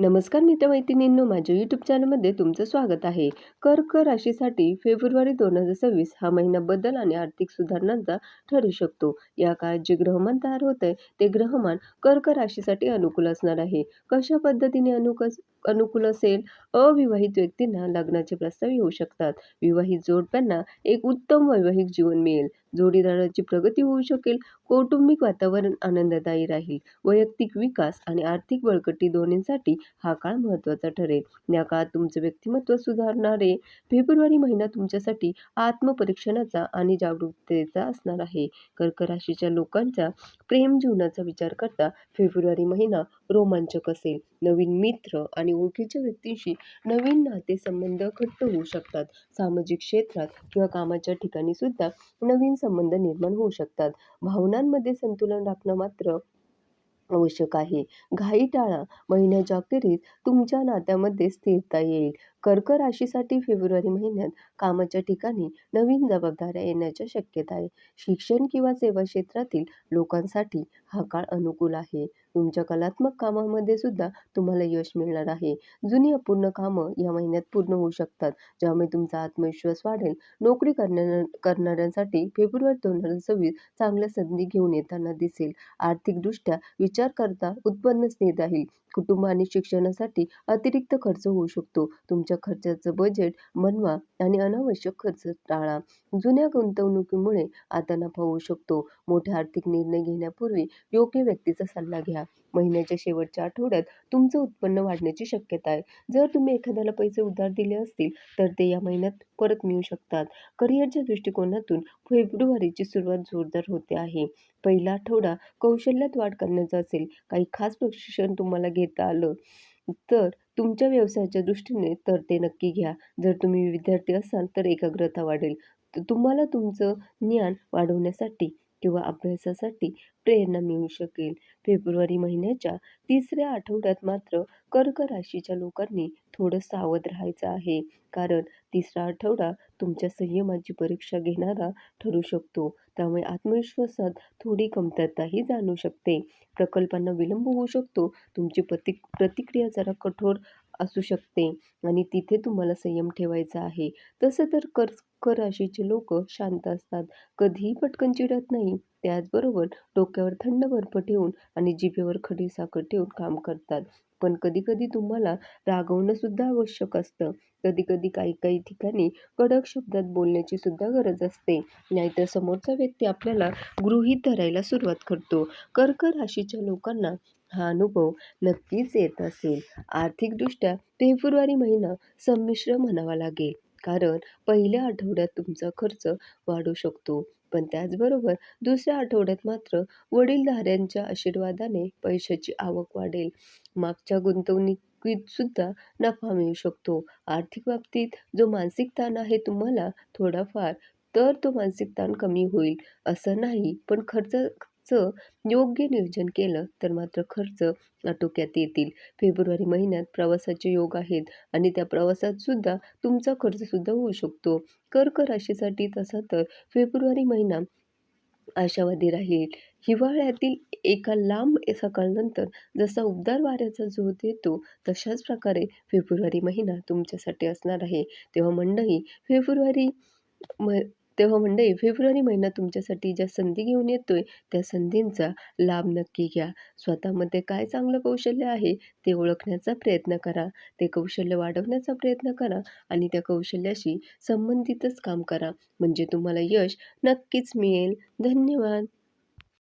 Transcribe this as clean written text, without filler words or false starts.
नमस्कार मित्रमैत्रिणींनो, माझ्या यूट्यूब चॅनलमध्ये तुमचं स्वागत आहे. कर्क राशीसाठी फेब्रुवारी 2026 हा महिना बदल आणि आर्थिक सुधारणांचा ठरू शकतो. या काळात जे ग्रहमान तयार होत आहे ते ग्रहमान कर्क राशीसाठी अनुकूल असणार आहे. कशा पद्धतीने अनुकूल असेल? अविवाहित व्यक्तींना लग्नाचे प्रस्ताव येऊ शकतात. विवाहित जोडप्यांना एक उत्तम वैवाहिक जीवन मिळेल. जोडीदाराची प्रगती होऊ शकेल. कौटुंबिक वातावरण आनंददायी राहील. वैयक्तिक विकास आणि आर्थिक बळकटी दोन्हींसाठी हा काळ महत्त्वाचा ठरेल. या काळात तुमचं व्यक्तिमत्व सुधारणारे फेब्रुवारी महिना तुमच्यासाठी आत्मपरीक्षणाचा आणि जागरूकतेचा असणार आहे. कर्क राशीच्या लोकांच्या प्रेम जीवनाचा विचार करता फेब्रुवारी महिना रोमांचक असेल. नवीन मित्र आणि ओळखीच्या व्यक्तींशी नवीन नातेसंबंध घट्ट होऊ शकतात. सामाजिक क्षेत्रात किंवा कामाच्या ठिकाणी सुद्धा नवीन संबंध निर्माण होऊ शकतात. भावनांमध्ये संतुलन राखणं मात्र आवश्यक आहे. घाई टाळा. महिन्याच्या अखेरीस तुमच्या नात्यामध्ये स्थिरता येईल. कर्क राशीसाठी फेब्रुवारी महिन्यात कामाच्या ठिकाणी नवीन जबाबदाऱ्या येण्याच्या शक्यता आहे. शिक्षण किंवा सेवा क्षेत्रातील लोकांसाठी हा काळ अनुकूल आहे. तुमच्या कलात्मक कामामध्ये सुद्धा तुम्हाला यश मिळणार आहे. जुनी अपूर्ण कामं या महिन्यात पूर्ण होऊ शकतात, ज्यामुळे तुमचा आत्मविश्वास वाढेल. नोकरी करणाऱ्यांसाठी फेब्रुवारी 2026 चांगल्या संधी घेऊन येताना दिसेल. आर्थिकदृष्ट्या विचार करता उत्पन्न स्थिर राहील. कुटुंब आणि शिक्षणासाठी अतिरिक्त खर्च होऊ शकतो. तुमच्या खर्चाचं बजेट बनवा आणि अनावश्यक खर्च टाळा. जुन्या गुंतवणुकीमुळे आता नफा होऊ शकतो. मोठे आर्थिक निर्णय घेण्यापूर्वी योग्य व्यक्तीचा सल्ला घ्या. महिन्याच्या शेवटच्या आठवड्यात तुमचं उत्पन्न वाढण्याची शक्यता आहे. जर तुम्ही एखाद्याला पैसे उधार दिले असतील तर ते या महिन्यात परत मिळू शकतात. करिअरच्या दृष्टिकोनातून फेब्रुवारीची सुरुवात जोरदार होते आहे. पहिला आठवडा कौशल्यात वाढ करण्याचा असेल. काही खास प्रशिक्षण तुम्हाला घेता आलं तर तुमच्या व्यवसायाच्या दृष्टीने तर ते नक्की घ्या. जर तुम्ही विद्यार्थी असाल तर एकाग्रता वाढेल. तुम्हाला तुमचं ज्ञान वाढवण्यासाठी किंवा अभ्यासासाठी प्रेरणा मिळू शकेल. फेब्रुवारी महिन्याच्या तिसऱ्या आठवड्यात मात्र कर्क राशीच्या लोकांनी थोडं सावध राहायचं आहे. कारण तिसरा आठवडा तुमच्या संयमाची परीक्षा घेणारा ठरू शकतो. त्यामुळे आत्मविश्वासात थोडी कमतरताही जाणवू शकते. प्रकल्पांना विलंब होऊ शकतो. तुमची प्रतिक्रिया जरा कठोर असू शकते आणि तिथे तुम्हाला संयम ठेवायचा आहे. तसं तर कर्क राशीचे लोक शांत असतात. कधीही पटकन चिडत नाही. त्याचबरोबर डोक्यावर थंड बर्फ ठेवून आणि जिभेवर खडी साखर ठेवून काम करतात. पण कधी-कधी तुम्हाला रागवणं सुद्धा आवश्यक असतं. कधी-कधी काही-काही ठिकाणी कडक शब्दात बोलण्याची सुद्धा गरज असते. नाहीतर समोरचा व्यक्ती आपल्याला गृहीत धरायला सुरुवात करतो. कर्क राशीच्या लोकांना हा अनुभव नक्कीच येत असेल. आर्थिकदृष्ट्या फेब्रुवारी महिना संमिश्र म्हणावा लागेल. कारण पहिल्या आठवड्यात तुमचा खर्च वाढू शकतो. पण त्याचबरोबर दुसऱ्या आठवड्यात मात्र वडीलधाऱ्यांच्या आशीर्वादाने पैशाची आवक वाढेल. मागच्या गुंतवणुकीत सुद्धा नफा मिळू शकतो. आर्थिक बाबतीत जो मानसिक ताण आहे तुम्हाला थोडाफार, तर तो मानसिक ताण कमी होईल असं नाही. पण खर्चाचं योग्य नियोजन केलं तर मात्र खर्च आटोक्यात येतील. फेब्रुवारी महिन्यात प्रवासाचे योग आहेत आणि त्या प्रवासात सुद्धा तुमचा खर्च सुद्धा होऊ शकतो. कर्क राशीसाठी तसा तर फेब्रुवारी महिना आशावादी राहील. हिवाळ्यातील एका लांब सकाळनंतर जसा उबदार वाऱ्याचा झोत येतो, तशाच प्रकारे फेब्रुवारी महिना तुमच्यासाठी असणार आहे. फेब्रुवारी म तेव्हा मंडळी फेब्रुवारी महिना तुमच्यासाठी ज्या संधी घेऊन येतोय, त्या संधींचा लाभ नक्की घ्या. स्वतःमध्ये काय चांगलं कौशल्य आहे ते ओळखण्याचा प्रयत्न करा. ते कौशल्य वाढवण्याचा प्रयत्न करा आणि त्या कौशल्याशी संबंधितच काम करा. म्हणजे तुम्हाला यश नक्कीच मिळेल. धन्यवाद.